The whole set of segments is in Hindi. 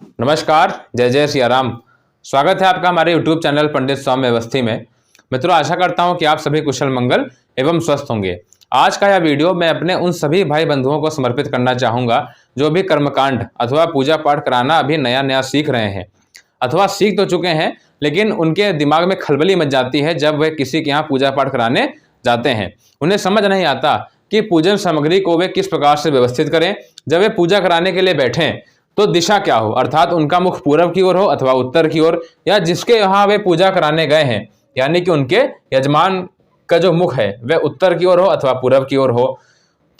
नमस्कार, जय जय सिया राम। स्वागत है आपका हमारे YouTube चैनल पंडित सौम्य अवस्थी में। मित्रों, आशा करता हूं कि आप सभी कुशल मंगल एवं स्वस्थ होंगे। आज का यह वीडियो मैं अपने उन सभी भाई बंधुओं को समर्पित करना चाहूँगा जो भी कर्मकांड अथवा पूजा पाठ कराना अभी नया नया सीख रहे हैं अथवा सीख तो चुके हैं, लेकिन उनके दिमाग में खलबली मच जाती है जब वे किसी के यहाँ पूजा पाठ कराने जाते हैं। उन्हें समझ नहीं आता कि पूजन सामग्री को वे किस प्रकार से व्यवस्थित करें। जब वे पूजा कराने के लिए बैठें तो दिशा क्या हो, अर्थात उनका मुख पूरब की ओर हो अथवा उत्तर की ओर, या जिसके यहाँ वे पूजा कराने गए हैं यानी कि उनके यजमान का जो मुख है वह उत्तर की ओर हो अथवा पूरब की ओर हो।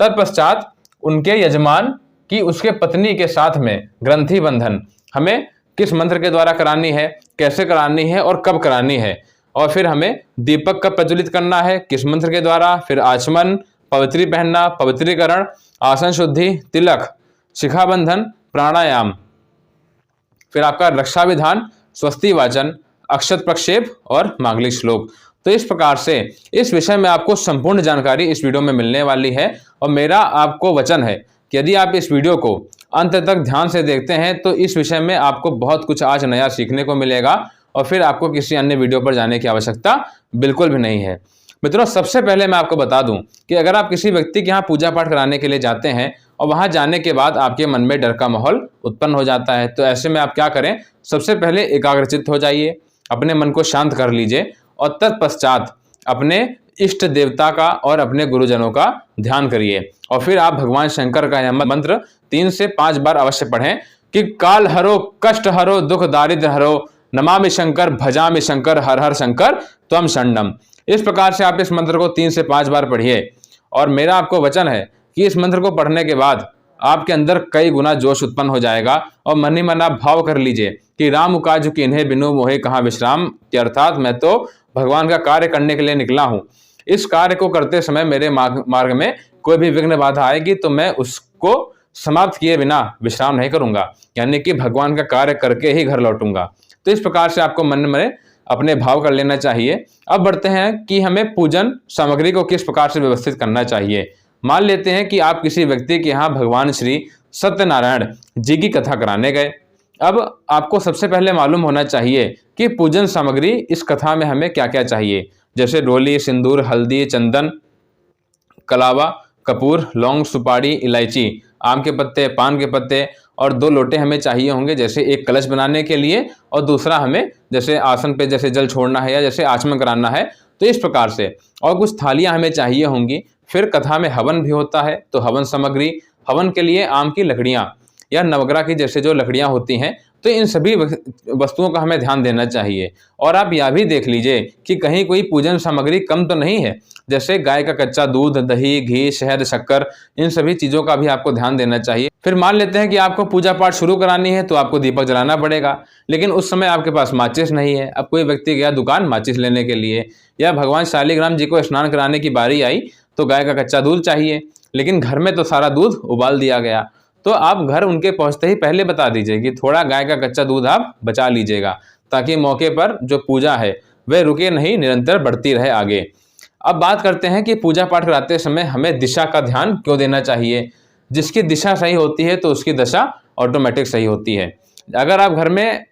तत्पश्चात उनके यजमान की उसके पत्नी के साथ में ग्रंथि बंधन हमें किस मंत्र के द्वारा करानी है, कैसे करानी है और कब करानी है, और फिर हमें दीपक कब प्रज्वलित करना है, किस मंत्र के द्वारा, फिर आचमन, पवित्री पहनना, पवित्रीकरण, आसन शुद्धि, तिलक, शिखा बंधन, प्राणायाम, फिर आपका रक्षा विधान, स्वस्ति वाचन, अक्षत प्रक्षेप और मांगलिक श्लोक। तो इस प्रकार से इस विषय में आपको संपूर्ण जानकारी इस वीडियो में मिलने वाली है और मेरा आपको वचन है कि यदि आप इस वीडियो को अंत तक ध्यान से देखते हैं तो इस विषय में आपको बहुत कुछ आज नया सीखने को मिलेगा और फिर आपको किसी अन्य वीडियो पर जाने की आवश्यकता बिल्कुल भी नहीं है। मित्रों, सबसे पहले मैं आपको बता दूं कि अगर आप किसी व्यक्ति के यहाँ पूजा पाठ कराने के लिए जाते हैं और वहां जाने के बाद आपके मन में डर का माहौल उत्पन्न हो जाता है, तो ऐसे में आप क्या करें, सबसे पहले एकाग्रचित्त हो जाइए, अपने मन को शांत कर लीजिए और तत्पश्चात अपने इष्ट देवता का और अपने गुरुजनों का ध्यान करिए और फिर आप भगवान शंकर का यह मंत्र 3 से 5 बार अवश्य पढ़ें कि काल हरो, कष्ट हरो, दुख दारिद्र हरो, नमामि शंकर, भजामि शंकर, हर हर शंकर त्वम शरणम। इस प्रकार से आप इस मंत्र को 3 से 5 बार पढ़िए और मेरा आपको वचन है कि इस मंत्र को पढ़ने के बाद आपके अंदर कई गुना जोश उत्पन्न हो जाएगा और मन ही मन आप भाव कर लीजिए कि राम काज किन्हे बिनु मोहे कहाँ विश्राम, कि अर्थात मैं तो भगवान का कार्य करने के लिए निकला हूँ। इस कार्य को करते समय मेरे मार्ग में कोई भी विघ्न बाधा आएगी तो मैं उसको समाप्त किए बिना विश्राम नहीं करूंगा, यानी कि भगवान का कार्य करके ही घर लौटूंगा। तो इस प्रकार से आपको मन में अपने भाव कर लेना चाहिए। अब बढ़ते हैं कि हमें पूजन सामग्री को किस प्रकार से व्यवस्थित करना चाहिए। मान लेते हैं कि आप किसी व्यक्ति के यहाँ भगवान श्री सत्यनारायण जी की कथा कराने गए। अब आपको सबसे पहले मालूम होना चाहिए कि पूजन सामग्री इस कथा में हमें क्या क्या चाहिए, जैसे रोली, सिंदूर, हल्दी, चंदन, कलावा, कपूर, लौंग, सुपारी, इलायची, आम के पत्ते, पान के पत्ते और 2 लोटे हमें चाहिए होंगे, जैसे एक कलश बनाने के लिए और दूसरा हमें जैसे आसन पे जैसे जल छोड़ना है या जैसे आचमन कराना है, तो इस प्रकार से। और कुछ थालियां हमें चाहिए होंगी। फिर कथा में हवन भी होता है, तो हवन सामग्री, हवन के लिए आम की लकड़ियां या नवग्रह की जैसे जो लकड़ियां होती हैं, तो इन सभी वस्तुओं का हमें ध्यान देना चाहिए। और आप यह भी देख लीजिए कि कहीं कोई पूजन सामग्री कम तो नहीं है, जैसे गाय का कच्चा दूध, दही, घी, शहद, शक्कर, इन सभी चीज़ों का भी आपको ध्यान देना चाहिए। फिर मान लेते हैं कि आपको पूजा पाठ शुरू करानी है तो आपको दीपक जलाना पड़ेगा, लेकिन उस समय आपके पास माचिस नहीं है। अब कोई व्यक्ति गया दुकान माचिस लेने के लिए, या भगवान शालिग्राम जी को स्नान कराने की बारी आई तो गाय का कच्चा दूध चाहिए, लेकिन घर में तो सारा दूध उबाल दिया गया। तो आप घर उनके पहुंचते ही पहले बता दीजिए कि थोड़ा गाय का कच्चा दूध आप बचा लीजिएगा, ताकि मौके पर जो पूजा है वह रुके नहीं, निरंतर बढ़ती रहे आगे। अब बात करते हैं कि पूजा पाठ कराते समय हमें दिशा का ध्यान क्यों देना चाहिए। जिसकी दिशा सही होती है तो उसकी दशा ऑटोमेटिक सही होती है। अगर आप घर में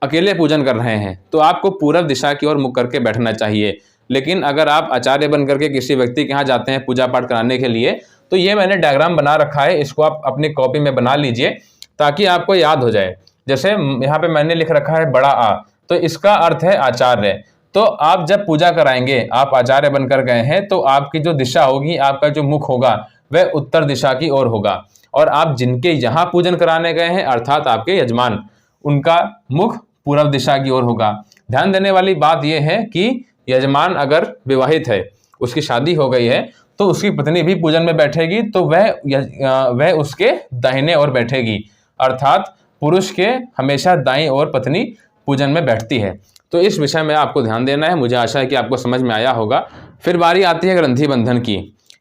अकेले पूजन कर रहे हैं तो आपको पूरब दिशा की ओर मुख करके बैठना चाहिए, लेकिन अगर आप आचार्य बन करके किसी व्यक्ति के यहाँ जाते हैं पूजा पाठ कराने के लिए, तो ये मैंने डायग्राम बना रखा है, इसको आप अपनी कॉपी में बना लीजिए ताकि आपको याद हो जाए। जैसे यहाँ पे मैंने लिख रखा है बड़ा आ, तो इसका अर्थ है आचार्य। तो आप जब पूजा कराएंगे, आप आचार्य बनकर गए हैं, तो आपकी जो दिशा होगी, आपका जो मुख होगा वह उत्तर दिशा की ओर होगा, और आप जिनके यहाँ पूजन कराने गए हैं अर्थात आपके यजमान, उनका मुख पूर्व दिशा की ओर होगा। ध्यान देने वाली बात यह है कि यजमान अगर विवाहित है, उसकी शादी हो गई है, तो उसकी पत्नी भी पूजन में बैठेगी तो वह उसके दाहिने ओर बैठेगी, अर्थात पुरुष के हमेशा दाईं ओर पत्नी पूजन में बैठती है। तो इस विषय में आपको ध्यान देना है। मुझे आशा है कि आपको समझ में आया होगा। फिर बारी आती है ग्रंथि बंधन की।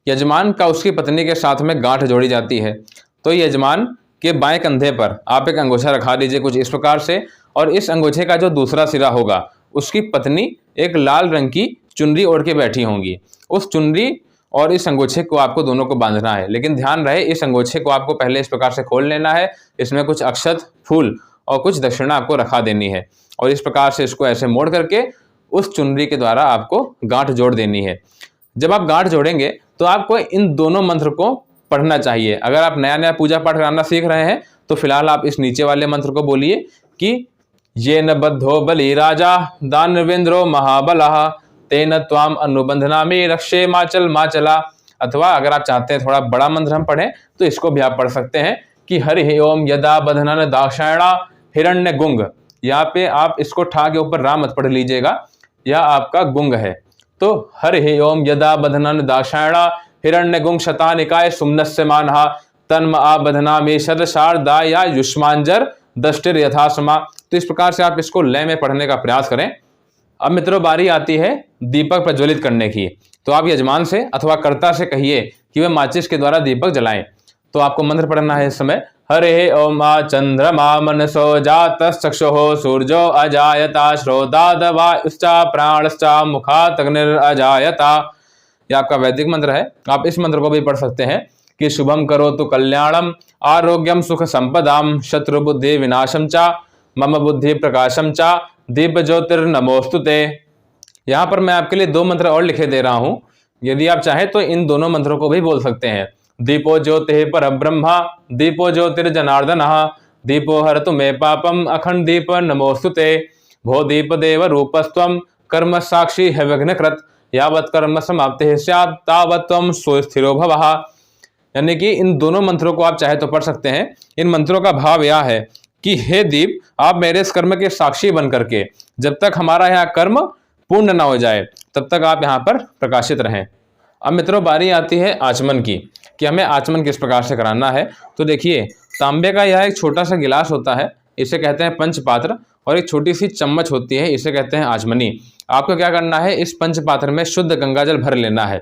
यजमान का उसकी पत्नी के साथ में गांठ जोड़ी जाती है, तो यजमान के बाएं कंधे पर आप एक अंगूछा रखा दीजिए कुछ इस प्रकार से, और इस अंगूछे का जो दूसरा सिरा होगा उसकी पत्नी एक लाल रंग की चुनरी ओढ़ के बैठी होंगी। उस चुनरी और इस अंगूछे को आपको दोनों को बांधना है, लेकिन ध्यान रहे इस अंगूछे को आपको पहले इस प्रकार से खोल लेना है। इसमें कुछ अक्षत, फूल और कुछ दक्षिणा आपको रखा देनी है। और इस प्रकार से इसको ऐसे मोड़ करके उस चुनरी के द्वारा आपको गांठ जोड़ देनी है। जब आप गांठ जोड़ेंगे तो आपको इन दोनों मंत्र को पढ़ना चाहिए। अगर आप नया नया पूजा पाठ कराना सीख रहे हैं तो फिलहाल आप इस नीचे वाले मंत्र को बोलिए कि ये न बद्धो बलि राजा दानवेंद्रो महाबलः तेन त्वाम अनुबंधनामि रक्षे माचल माचला। अथवा अगर आप चाहते हैं थोड़ा बड़ा मंत्र हम पढ़ें तो इसको भी आप पढ़ सकते हैं कि हरि ओम यदा बधनन दाक्षायणा हिरण्य गुंग। यहाँ पे आप इसको ठा के ऊपर राम मत पढ़ लीजिएगा, यह आपका गुंग है। तो हरि ओम यदा बधनन दाक्षायणा हिरण्य गुंग शतानिकाय सुमनस्य मानहा तन्म आबधनामि शतशारदा या युष्मांजर दष्टिर यथासमा। तो इस प्रकार से आप इसको लय में पढ़ने का प्रयास करें। अब मित्रों बारी आती है दीपक प्रज्वलित करने की। तो आप यजमान से अथवा कर्ता से कहिए कि वे माचिस के द्वारा दीपक जलाएं। तो आपको मंत्र पढ़ना है इस समय, हरे ओम चंद्रमा मनसो जातश्चक्षुः सूर्यो अजायता श्रोताद वायुश्चा प्राणश्चा मुखात् अग्निर अजायता। यह आपका वैदिक मंत्र है। आप इस मंत्र को भी पढ़ सकते हैं कि शुभम करोतु कल्याणम आरोग्यम सुख संपदाम शत्रु बुद्धि विनाशम चा मम बुद्धि प्रकाशम चा दीप ज्योतिर्नमोस्तुते। यहाँ पर मैं आपके लिए 2 मंत्र और लिखे दे रहा हूँ, यदि आप चाहें तो इन दोनों मंत्रों को भी बोल सकते हैं। दीपो ज्योति परब्रह्मा दीपो ज्योतिर्जनार्दनः दीपो हरतु मे पापम अखंड दीप नमोस्तुते भो दीप देव रूपस्त्वं कर्म साक्षी है विघ्नकृत यावत् कर्म समाप्ति स्यात् तावत् त्वं सुस्थिरो भवः। यानी कि इन दोनों मंत्रों को आप चाहे तो पढ़ सकते हैं। इन मंत्रों का भाव यह है कि हे दीप, आप मेरे इस कर्म के साक्षी बन करके जब तक हमारा यहाँ कर्म पूर्ण ना हो जाए तब तक आप यहाँ पर प्रकाशित रहें। अब मित्रों बारी आती है आचमन की, कि हमें आचमन किस प्रकार से कराना है। तो देखिए, तांबे का यह एक छोटा सा गिलास होता है, इसे कहते हैं पंचपात्र, और एक छोटी सी चम्मच होती है, इसे कहते हैं आचमनी। आपको क्या करना है, इस पंचपात्र में शुद्ध गंगाजल भर लेना है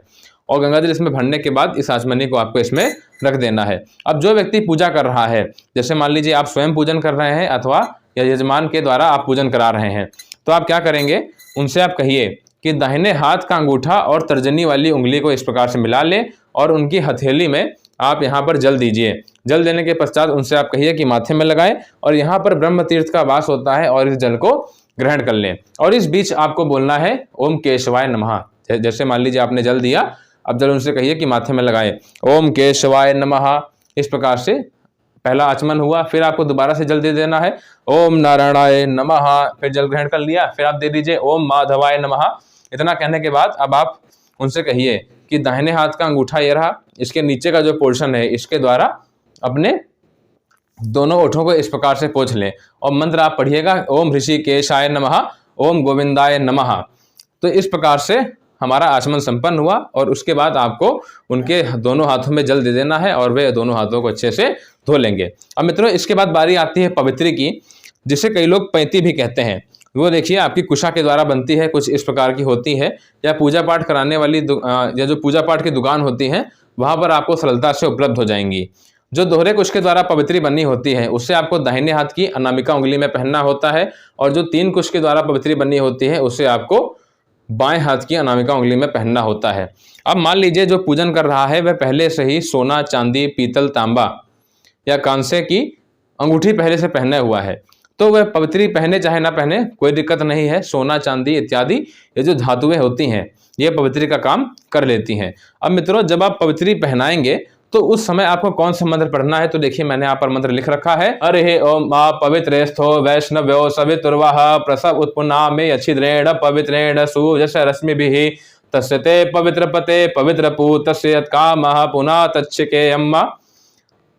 और गंगाजल इसमें भरने के बाद इस आचमनी को आपको इसमें रख देना है। अब जो व्यक्ति पूजा कर रहा है, जैसे मान लीजिए आप स्वयं पूजन कर रहे हैं अथवा या यजमान के द्वारा आप पूजन करा रहे हैं, तो आप क्या करेंगे, उनसे आप कहिए कि दाहिने हाथ का अंगूठा और तर्जनी वाली उंगली को इस प्रकार से मिला लें और उनकी हथेली में आप यहाँ पर जल दीजिए। जल देने के पश्चात उनसे आप कहिए कि माथे में लगाएं और यहाँ पर ब्रह्म तीर्थ का वास होता है और इस जल को ग्रहण कर लें। और इस बीच आपको बोलना है ओम केशवाय नमः। जैसे मान लीजिए आपने जल दिया, अब जल उनसे कहिए कि माथे में लगाएं, ओम केशवाय नमः। इस प्रकार से पहला आचमन हुआ। फिर आपको दोबारा से जल दे देना है, ओम नारायणाय नमः। फिर जल ग्रहण कर लिया, फिर आप दे दीजिए ओम माधवाय नमः। इतना कहने के बाद अब आप उनसे कहिए कि दाहिने हाथ का अंगूठा ये रहा, इसके नीचे का जो पोर्शन है इसके द्वारा अपने दोनों ओठों को इस प्रकार से पोंछ लें और मंत्र आप पढ़िएगा, ओम ऋषिकेशाय नमः, ओम गोविंदाय नमः। तो इस प्रकार से हमारा आचमन संपन्न हुआ और उसके बाद आपको उनके दोनों हाथों में जल दे देना है और वे दोनों हाथों को अच्छे से धो लेंगे। अब मित्रों इसके बाद बारी आती है पवित्री की, जिसे कई लोग पैंती भी कहते हैं। वो देखिए आपकी कुशा के द्वारा बनती है, कुछ इस प्रकार की होती है, या पूजा पाठ कराने वाली या जो पूजा पाठ की दुकान होती है वहाँ पर आपको सरलता से उपलब्ध हो जाएंगी। जो दोहरे कुश के द्वारा पवित्री बनी होती है उससे आपको दाहिने हाथ की अनामिका उंगली में पहनना होता है, और जो 3 कुश के द्वारा पवित्री बनी होती है उससे आपको बाएं हाथ की अनामिका उंगली में पहनना होता है। अब मान लीजिए जो पूजन कर रहा है वह पहले से ही सोना, चांदी, पीतल, तांबा या कांसे की अंगूठी पहले से पहने हुआ है, तो वह पवित्री पहने चाहे ना पहने कोई दिक्कत नहीं है। सोना, चांदी इत्यादि ये जो धातुएं होती हैं ये पवित्री का काम कर लेती हैं। अब मित्रों जब आप पवित्री पहनाएंगे तो उस समय आपको कौन सा मंत्र पढ़ना है, तो देखिए मैंने यहाँ पर मंत्र लिख रखा है, अरे ओम पवित्रेस्थो वैष्णव्यो सवितुर्वः प्रसव उत्पुन्ना में अच्छिद्रेण पवित्रेण सूर्यस्य रश्मिभिः तस्य ते पवित्र पते पवित्र पूतस्य यत्कामः पुनः तच्छके अम्मा।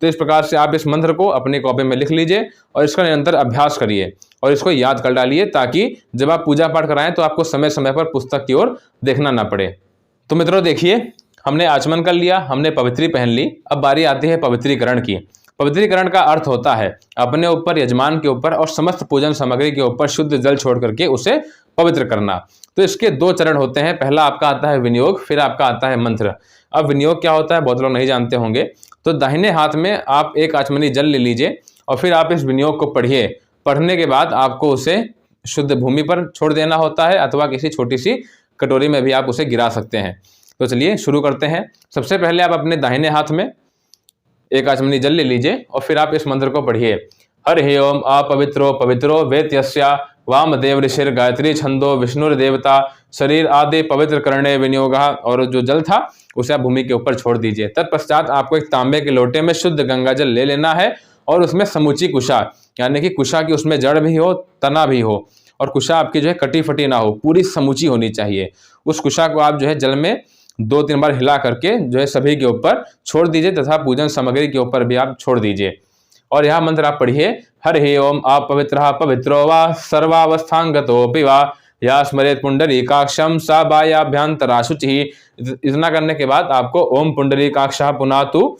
तो इस प्रकार से आप इस मंत्र को अपनी कॉपी में लिख लीजिए और इसका निरंतर अभ्यास करिए और इसको याद कर डालिए, ताकि जब आप पूजा पाठ कराएं तो आपको समय समय पर पुस्तक की ओर देखना ना पड़े। तो मित्रों देखिए हमने आचमन कर लिया, हमने पवित्री पहन ली, अब बारी आती है पवित्रीकरण की। पवित्रीकरण का अर्थ होता है अपने ऊपर, यजमान के ऊपर और समस्त पूजन सामग्री के ऊपर शुद्ध जल छोड़ करके उसे पवित्र करना। तो इसके 2 चरण होते हैं, पहला आपका आता है विनियोग, फिर आपका आता है मंत्र। अब विनियोग क्या होता है बहुत लोग नहीं जानते होंगे। तो दाहिने हाथ में आप 1 आचमनी जल ले लीजिए और फिर आप इस विनियोग को पढ़िए। पढ़ने के बाद आपको उसे शुद्ध भूमि पर छोड़ देना होता है अथवा किसी छोटी सी कटोरी में भी आप उसे गिरा सकते हैं। तो चलिए शुरू करते हैं। सबसे पहले आप अपने दाहिने हाथ में 1 आचमनी जल ले लीजिए और फिर आप इस मंत्र को पढ़िए, हरि ओम अपवित्रो पवित्रो वेत्यस्या वामदेव ऋषिर गायत्री छंदो विष्णुर्देवता शरीर आदि पवित्र करने विनियोगा। और जो जल था उसे आप भूमि के ऊपर छोड़ दीजिए। तत्पश्चात आपको एक तांबे के लोटे में शुद्ध गंगा जल ले लेना है और उसमें समूची कुशा, यानी कि कुशा की उसमें जड़ भी हो, तना भी हो, और कुशा आपकी जो है कटी फटी ना हो, पूरी समूची होनी चाहिए। उस कुशा को आप जो है जल में 2-3 बार हिला करके जो है सभी के ऊपर छोड़ दीजिए तथा पूजन सामग्री के ऊपर भी आप छोड़ दीजिए। और यह मंत्र आप पढ़िए, हरि ओम अपवित्रः पवित्रो वा सर्वावस्थांगतोऽपि वा या स्मरेत पुंडरीकाक्षं सा बाह्याभ्यंतरा शुचिः। इतना करने के बाद आपको ओम पुंडरीकाक्षः पुनातु,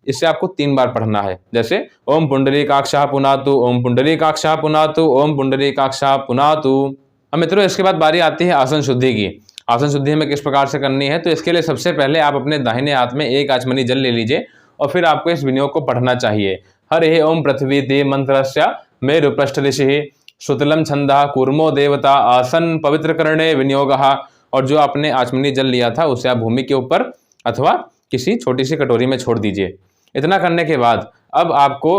इससे आपको 3 बार पढ़ना है। जैसे ओम पुंडरीकाक्षः पुनातु, ओम पुंडरीकाक्षः पुनातु, ओम पुंडरीकाक्षः पुनातु। अब मित्रों इसके बाद बारी आती है आसन शुद्धि की। आसन शुद्धि हमें किस प्रकार से करनी है, तो इसके लिए सबसे पहले आप अपने दाहिने हाथ में 1 आचमनी जल ले लीजिए और फिर आपको इस विनियोग को पढ़ना चाहिए। हरि ओम पृथ्वी दे मंत्रस्य मेरु पृष्ठ ऋषि श्रुतलम छंदा कूर्मो देवता आसन पवित्र करणे विनियोगः। और जो आपने आचमनी जल लिया था उसे आप भूमि के ऊपर अथवा किसी छोटी सी कटोरी में छोड़ दीजिए। इतना करने के बाद अब आपको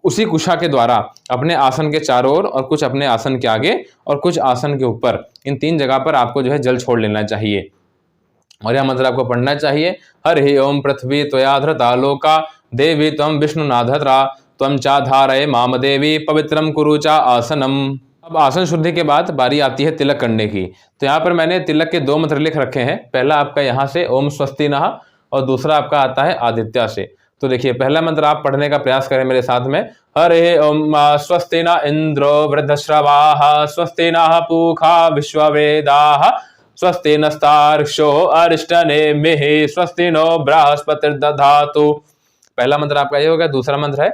उसी कुशा के द्वारा अपने आसन के चारों ओर और कुछ अपने आसन के आगे और कुछ आसन के ऊपर, इन 3 जगह पर आपको जो है जल छोड़ लेना चाहिए। और यह मंत्र आपको पढ़ना चाहिए, हरि ओम पृथ्वी त्वया धृता लोका देवी त्वं विष्णुनाधत्रा त्वं चाधारय माम देवी पवित्रम कुरु चा आसनम। अब आसन शुद्धि के बाद बारी आती है तिलक करने की। तो यहाँ पर मैंने तिलक के 2 मंत्र लिख रखे हैं। पहला आपका यहाँ से ओम स्वस्ति नः और दूसरा आपका आता है आदित्य से। तो देखिए पहला मंत्र आप पढ़ने का प्रयास करें मेरे साथ में, हरि ओम स्वस्ति न इंद्रो वृद्धश्रवाः स्वस्ति नः पूषा विश्ववेदाः स्वस्ति नस्तार्क्ष्यो अरिष्टनेमिः स्वस्ति नो बृहस्पतिर्दधातु। पहला मंत्र आपका ये होगा। दूसरा मंत्र है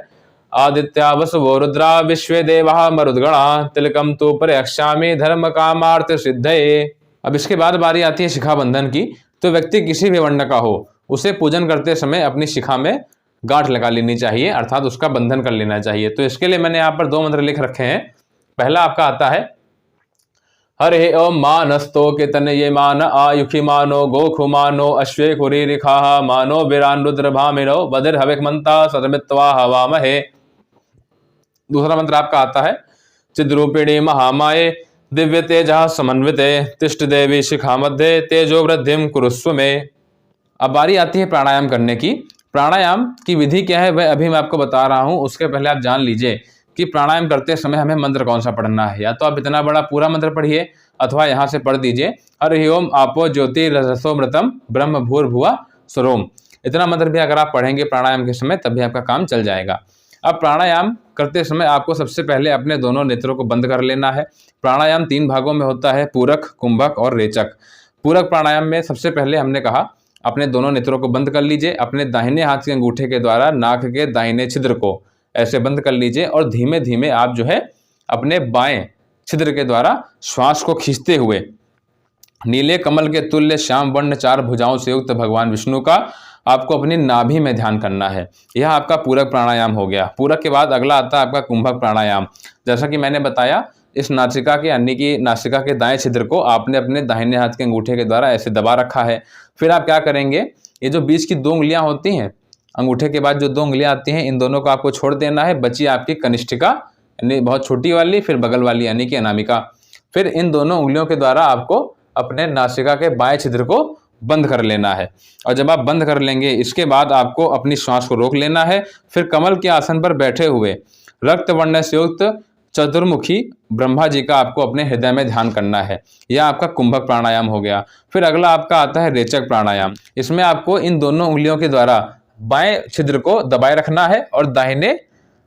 आदित्या वसवो रुद्रा विश्वे देवा मरुद्गणा तिलकम तु प्रयक्षामि धर्म कामार्थ सिद्धये। अब इसके बाद बारी आती है शिखा बंधन की। तो व्यक्ति किसी भी वर्ण का हो उसे पूजन करते समय अपनी शिखा में गांठ लगा लेनी चाहिए, अर्थात उसका बंधन कर लेना चाहिए। तो इसके लिए मैंने यहाँ पर 2 मंत्र लिख रखे हैं। पहला आपका आता है, हरे ओम मानस्तो के तनये मान आयुखि मानो गोखु मानो अश्वे खुरी रिखा मानो विरान रुद्र भामिनो बदिर हविक मंता सतमित्वा हवामहे। दूसरा मंत्र आपका आता है, चिद्रूपिणी महामाये दिव्य तेजा समन्विते तिष्ठ देवी शिखा मध्य तेजो वृद्धिम कुरुस्व में। अब बारी आती है प्राणायाम करने की। प्राणायाम की विधि क्या है वह अभी मैं आपको बता रहा हूं। उसके पहले आप जान लीजिए कि प्राणायाम करते समय हमें मंत्र कौन सा पढ़ना है। या तो आप इतना बड़ा पूरा मंत्र पढ़िए अथवा यहाँ से पढ़ दीजिए, हरि ओम आपो ज्योति रसोमृतम ब्रह्म भूर्भुवा स्वरोम। इतना मंत्र भी अगर आप पढ़ेंगे प्राणायाम के समय तब भी आपका काम चल जाएगा। अब प्राणायाम करते समय आपको सबसे पहले अपने दोनों नेत्रों को बंद कर लेना है। प्राणायाम 3 भागों में होता है, पूरक, कुंभक और रेचक। पूरक प्राणायाम में सबसे पहले हमने कहा अपने दोनों नेत्रों को बंद कर लीजिए। अपने दाहिने हाथ के अंगूठे के द्वारा नाक के दाहिने छिद्र को ऐसे बंद कर लीजिए और धीमे धीमे आप जो है अपने बाएं छिद्र के द्वारा श्वास को खींचते हुए नीले कमल के तुल्य श्याम वर्ण 4 भुजाओं से युक्त भगवान विष्णु का आपको अपनी नाभि में ध्यान करना है। यह आपका पूरक प्राणायाम हो गया। पूरक के बाद अगला आता है आपका कुंभक प्राणायाम। जैसा कि मैंने बताया, इस नासिका के यानी कि नासिका के दाएं छिद्र को आपने अपने दाहिने हाथ के अंगूठे के द्वारा ऐसे दबा रखा है। फिर आप क्या करेंगे, ये जो बीच की 2 उंगलियां होती हैं, अंगूठे के बाद जो 2 उंगलियां आती हैं, इन दोनों को आपको छोड़ देना है। बची आपकी कनिष्ठिका यानी बहुत छोटी वाली, फिर बगल वाली यानी कि अनामिका। फिर इन दोनों उंगलियों के द्वारा आपको अपने नासिका के बाएं छिद्र को बंद कर लेना है। और जब आप बंद कर लेंगे इसके बाद आपको अपनी श्वास को रोक लेना है। फिर कमल के आसन पर बैठे हुए रक्त वर्ण से युक्त चतुर्मुखी ब्रह्मा जी का आपको अपने हृदय में ध्यान करना है। यह आपका कुंभक प्राणायाम हो गया। फिर अगला आपका आता है रेचक प्राणायाम। इसमें आपको इन दोनों उंगलियों के द्वारा बाएं छिद्र को दबाए रखना है और दाहिने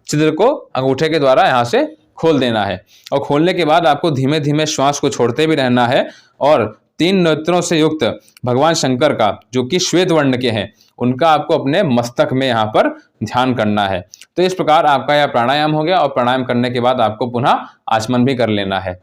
छिद्र को अंगूठे के द्वारा यहाँ से खोल देना है। और खोलने के बाद आपको धीमे धीमे श्वास को छोड़ते भी रहना है और 3 नेत्रों से युक्त भगवान शंकर का, जो कि श्वेत वर्ण के हैं, उनका आपको अपने मस्तक में यहाँ पर ध्यान करना है। तो इस प्रकार आपका यह प्राणायाम हो गया और प्राणायाम करने के बाद आपको पुनः आचमन भी कर लेना है।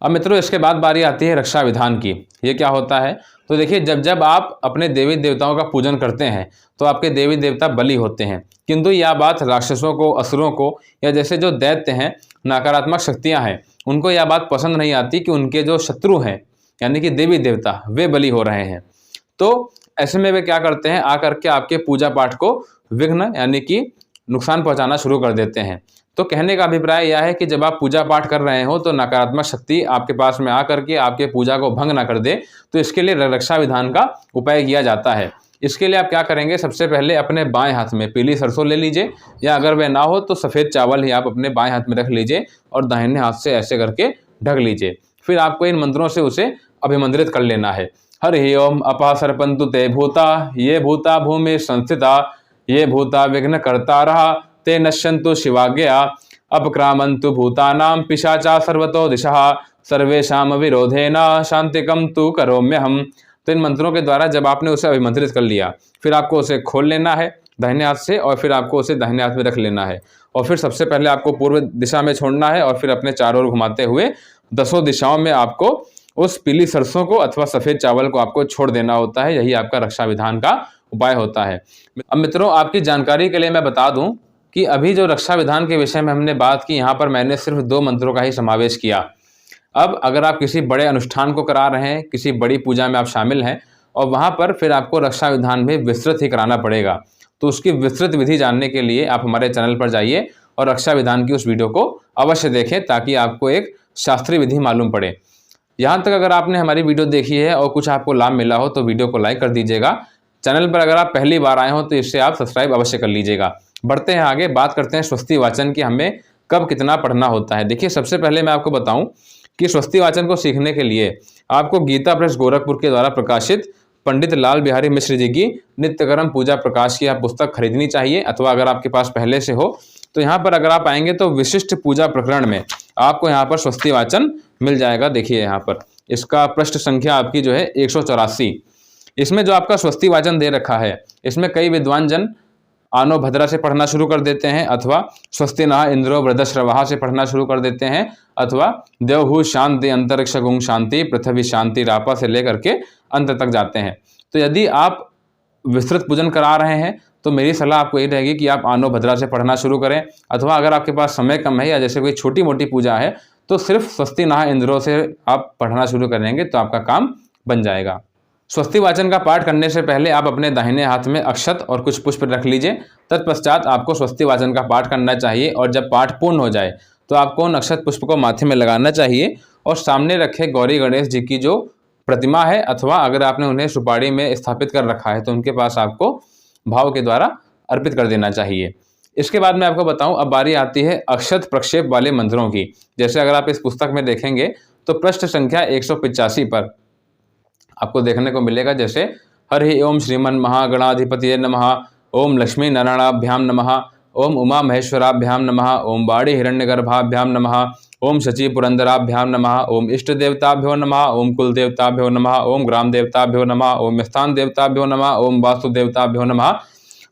अब मित्रों इसके बाद बारी आती है रक्षा विधान की। ये क्या होता है, तो देखिए जब जब आप अपने देवी देवताओं का पूजन करते हैं तो आपके देवी देवता बलि होते हैं। किंतु यह बात राक्षसों को, असुरों को, या जैसे जो दैत्य हैं, नकारात्मक शक्तियां हैं, उनको यह बात पसंद नहीं आती कि उनके जो शत्रु हैं यानी कि देवी देवता वे बलि हो रहे हैं। तो ऐसे में वे क्या करते हैं, आकर के आपके पूजा पाठ को विघ्न यानी कि नुकसान पहुंचाना शुरू कर देते हैं। तो कहने का अभिप्राय यह है कि जब आप पूजा पाठ कर रहे हो तो नकारात्मक शक्ति आपके पास में आकर के आपके पूजा को भंग ना कर दे, तो इसके लिए रक्षा विधान का उपाय किया जाता है। इसके लिए आप क्या करेंगे, सबसे पहले अपने बाएं हाथ में पीली सरसों ले लीजिए, या अगर वह ना हो तो सफ़ेद चावल ही आप अपने बाएं हाथ में रख लीजिए और दाहिने हाथ से ऐसे करके ढक लीजिए। फिर आपको इन मंत्रों से उसे अभिमंत्रित कर लेना है। हरि ओम अपा सरपंतु ते भूता, ये भूता भूमि संस्थिता, ये भूता विघ्न करता रहा, ते नश्यन्तु शिवाज्ञया, अपक्रामन्तु भूतानां पिशाचा सर्वतो दिशः, सर्वेषां विरोधेन शांतिकं तु करोम्यहम्। तो इन मंत्रों के द्वारा जब आपने उसे अभिमंत्रित कर लिया, फिर आपको उसे खोल लेना है दाहिने हाथ से, और फिर आपको उसे दाहिने हाथ में रख लेना है, और फिर सबसे पहले आपको पूर्व दिशा में छोड़ना है, और फिर अपने चारों ओर घुमाते हुए 10 दिशाओं में आपको उस पीली सरसों को अथवा सफ़ेद चावल को आपको छोड़ देना होता है। यही आपका रक्षा विधान का उपाय होता है। अब मित्रों, आपकी जानकारी के लिए मैं बता दूं कि अभी जो रक्षा विधान के विषय में हमने बात की, यहाँ पर मैंने सिर्फ 2 मंत्रों का ही समावेश किया। अब अगर आप किसी बड़े अनुष्ठान को करा रहे हैं, किसी बड़ी पूजा में आप शामिल हैं, और वहाँ पर फिर आपको रक्षा विधान भी विस्तृत ही कराना पड़ेगा, तो उसकी विस्तृत विधि जानने के लिए आप हमारे चैनल पर जाइए और रक्षा विधान की उस वीडियो को अवश्य देखें, ताकि आपको एक शास्त्रीय विधि मालूम पड़े। यहाँ तक अगर आपने हमारी वीडियो देखी है और कुछ आपको लाभ मिला हो तो वीडियो को लाइक कर दीजिएगा। चैनल पर अगर आप पहली बार आए हो तो इससे आप सब्सक्राइब अवश्य कर लीजिएगा। बढ़ते हैं आगे, बात करते हैं स्वस्ति वाचन की हमें कब कितना पढ़ना होता है। देखिए, सबसे पहले मैं आपको बताऊं कि स्वस्ति वाचन को सीखने के लिए आपको गीता प्रेस गोरखपुर के द्वारा प्रकाशित पंडित लाल बिहारी मिश्र जी की नित्यकर्म पूजा प्रकाश की आप पुस्तक खरीदनी चाहिए, अथवा अगर आपके पास पहले से हो तो यहाँ पर अगर आप आएंगे तो विशिष्ट पूजा प्रकरण में आपको यहाँ पर स्वस्ति वाचन मिल जाएगा। देखिए यहाँ पर इसका पृष्ठ संख्या आपकी जो है 184। इसमें जो आपका स्वस्ति वाचन दे रखा है, इसमें कई विद्वान जन आनो भद्रा से पढ़ना शुरू कर देते हैं, अथवा स्वस्ति नः इंद्रो वृद्धश्रवः से पढ़ना शुरू कर देते हैं, अथवा देवभू शांति अंतरिक्ष गुण शांति पृथ्वी शांति रापा से लेकर के अंत तक जाते हैं। तो यदि आप विस्तृत पूजन करा रहे हैं तो मेरी सलाह आपको ये रहेगी कि आप आनो भद्रा से पढ़ना शुरू करें, अथवा अगर आपके पास समय कम है या जैसे कोई छोटी मोटी पूजा है तो सिर्फ स्वस्ति नः इंद्रो से आप पढ़ना शुरू करेंगे तो आपका काम बन जाएगा। स्वस्ति वाचन का पाठ करने से पहले आप अपने दाहिने हाथ में अक्षत और कुछ पुष्प रख लीजिए। तत्पश्चात आपको स्वस्ति वाचन का पाठ करना चाहिए, और जब पाठ पूर्ण हो जाए तो आपको उन अक्षत पुष्प को माथे में लगाना चाहिए और सामने रखे गौरी गणेश जी की जो प्रतिमा है, अथवा अगर आपने उन्हें सुपारी में स्थापित कर रखा है तो उनके पास आपको भाव के द्वारा अर्पित कर देना चाहिए। इसके बाद मैं आपको बताऊं, अब बारी आती है अक्षत प्रक्षेप वाले मंत्रों की। जैसे अगर आप इस पुस्तक में देखेंगे तो पृष्ठ संख्या 185 पर आपको देखने को मिलेगा, जैसे हरि ओम श्रीमन महागणाधिपतये नमः, ओम लक्ष्मी नारायणाभ्याम नमः, ओम उमा महेश्वराभ्याम नमः, ओम बाड़ी हिरण्यगर्भाभ्याम नमः, ओम शची पुरंदराभ्याम नमः, ओम इष्ट देवताभ्यो नमः, ओम कुल देवताभ्यो नमः, ओम ग्राम देवताभ्यो नमः, ओम स्थान देवताभ्यो नमः, ओम वास्तु देवताभ्यो नमः,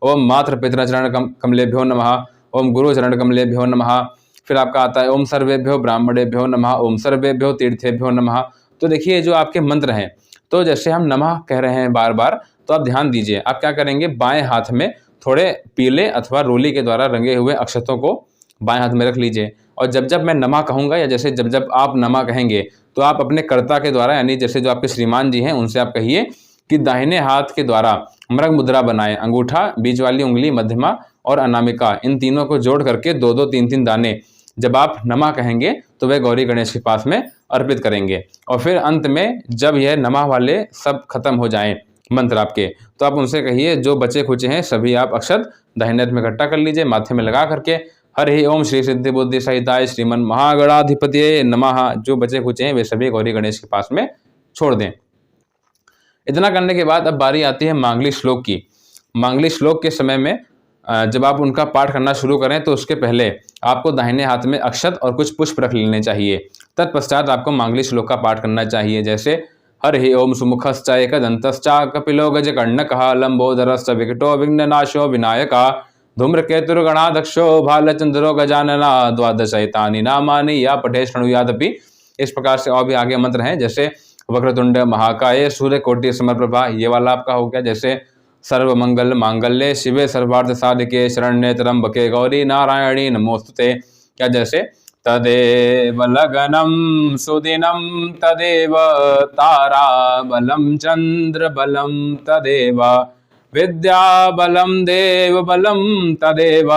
ओम मातृ पितृचरण कमलेभ्यो नमः, ओम गुरु चरण कमलेभ्यो नमः। फिर आपका आता है ओम सर्वेभ्यो ब्राह्मणेभ्यो नमः, ओम सर्वेभ्यो तीर्थेभ्यो नमः। तो देखिए जो आपके मंत्र हैं, तो जैसे हम नमः कह रहे हैं बार बार, तो आप ध्यान दीजिए, आप क्या करेंगे, बाएं हाथ में थोड़े पीले अथवा रोली के द्वारा रंगे हुए अक्षतों को बाएं हाथ में रख लीजिए, और जब जब मैं नमः कहूँगा या जैसे जब जब आप नमः कहेंगे तो आप अपने कर्ता के द्वारा, यानी जैसे जो आपके श्रीमान जी हैं उनसे आप कहिए कि दाहिने हाथ के द्वारा मृग मुद्रा बनाएं। अंगूठा, बीच वाली उंगली, मध्यमा और अनामिका, इन तीनों को जोड़ करके 2-2, 3-3 दाने जब आप नमः कहेंगे तो वे गौरी गणेश के पास में अर्पित करेंगे। और फिर अंत में जब यह नमः वाले सब खत्म हो जाएं मंत्र आपके, तो आप उनसे कहिए जो बचे खुचे हैं सभी आप अक्षत दाहिने हाथ में इकट्ठा कर लीजिए, माथे में लगा करके हरि ओम श्री सिद्धि बुद्धि सहिताय श्रीमन महागणाधिपतये नमः, जो बचे खुचे हैं वे सभी गौरी गणेश के पास में छोड़ दें। इतना करने के बाद अब बारी आती है मांगली श्लोक की। मांगली श्लोक के समय में जब आप उनका पाठ करना शुरू करें तो उसके पहले आपको दाहिने हाथ में अक्षत और कुछ पुष्प रख लेने चाहिए। तत्पश्चात आपको मांगली श्लोक का पाठ करना चाहिए, जैसे हरि ओम सुमुखश्च एकदन्तश्च कपिलो गजकर्णकः लंबोदरश्च विकटो विघ्ननाशो विनायकः धूम्रकेतुर्गणाध्यक्षो भालचंद्रो गजानना द्वादशैतानि नामानि या पठे शृणुयादपि। इस प्रकार से और भी आगे मंत्र हैं, जैसे वक्रतुंड महाकाय सूर्यकोटि समप्रभा, ये वाला आपका हो गया। जैसे सर्वमंगल मांगल्ये शिवे सर्वार्थ साधिके शरण्ये त्र्यंबके गौरी नारायणी नमोस्तुते। क्या जैसे तदेव लगनम सुदिनम तदेव तारा बलम चंद्र बलम तदेव विद्या बलम देव बलम तदेव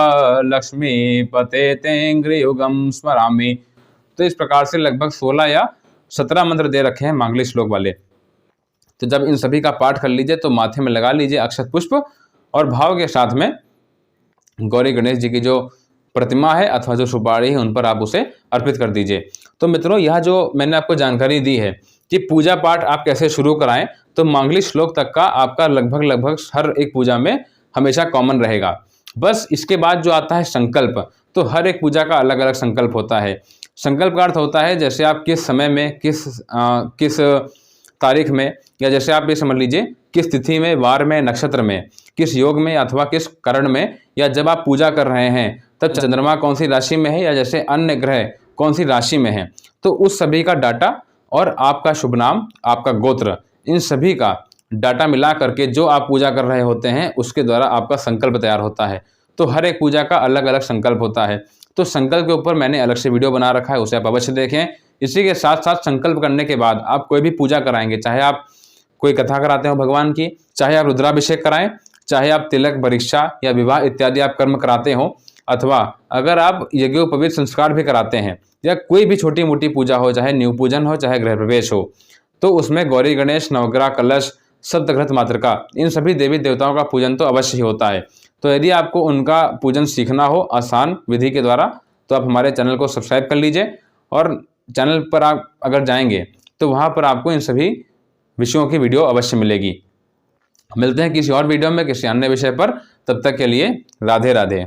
लक्ष्मीपते तेंग्रियुगम स्मरामि। तो इस प्रकार से लगभग 16 या 17 मंत्र दे रखे हैं मांगलिक श्लोक वाले। तो जब इन सभी का पाठ कर लीजिए तो माथे में लगा लीजिए अक्षत पुष्प और भाव के साथ में गौरी गणेश जी की जो प्रतिमा है अथवा जो सुपारी है उन पर आप उसे अर्पित कर दीजिए। तो मित्रों, यह जो मैंने आपको जानकारी दी है कि पूजा पाठ आप कैसे शुरू कराएं, तो मांगलिक श्लोक तक का आपका लगभग हर एक पूजा में हमेशा कॉमन रहेगा। बस इसके बाद जो आता है संकल्प, तो हर एक पूजा का अलग अलग संकल्प होता है। संकल्प का अर्थ होता है जैसे आप किस समय में किस तारीख में, या जैसे आप ये समझ लीजिए किस तिथि में, वार में, नक्षत्र में, किस योग में अथवा किस करण में, या जब आप पूजा कर रहे हैं तब चंद्रमा कौन सी राशि में है या जैसे अन्य ग्रह कौन सी राशि में है, तो उस सभी का डाटा और आपका शुभ नाम, आपका गोत्र, इन सभी का डाटा मिला करके जो आप पूजा कर रहे होते हैं उसके द्वारा आपका संकल्प तैयार होता है। तो हर एक पूजा का अलग अलग संकल्प होता है। तो संकल्प के ऊपर मैंने अलग से वीडियो बना रखा है, उसे आप अवश्य देखें। इसी के साथ साथ संकल्प करने के बाद आप कोई भी पूजा कराएंगे, चाहे आप कोई कथा कराते हो भगवान की, चाहे आप रुद्राभिषेक कराएं, चाहे आप तिलक, परीक्षा या विवाह इत्यादि आप कर्म कराते हो, अथवा अगर आप यज्ञोपवीत संस्कार भी कराते हैं या कोई भी छोटी मोटी पूजा हो, चाहे न्यू पूजन हो, चाहे गृह प्रवेश हो, तो उसमें गौरी गणेश, नवग्रह, कलश, सप्तघृत मातृका, इन सभी देवी देवताओं का पूजन तो अवश्य ही होता है। तो यदि आपको उनका पूजन सीखना हो आसान विधि के द्वारा, तो आप हमारे चैनल को सब्सक्राइब कर लीजिए और चैनल पर आप अगर जाएंगे तो वहाँ पर आपको इन सभी विषयों की वीडियो अवश्य मिलेगी। मिलते हैं किसी और वीडियो में किसी अन्य विषय पर, तब तक के लिए राधे राधे।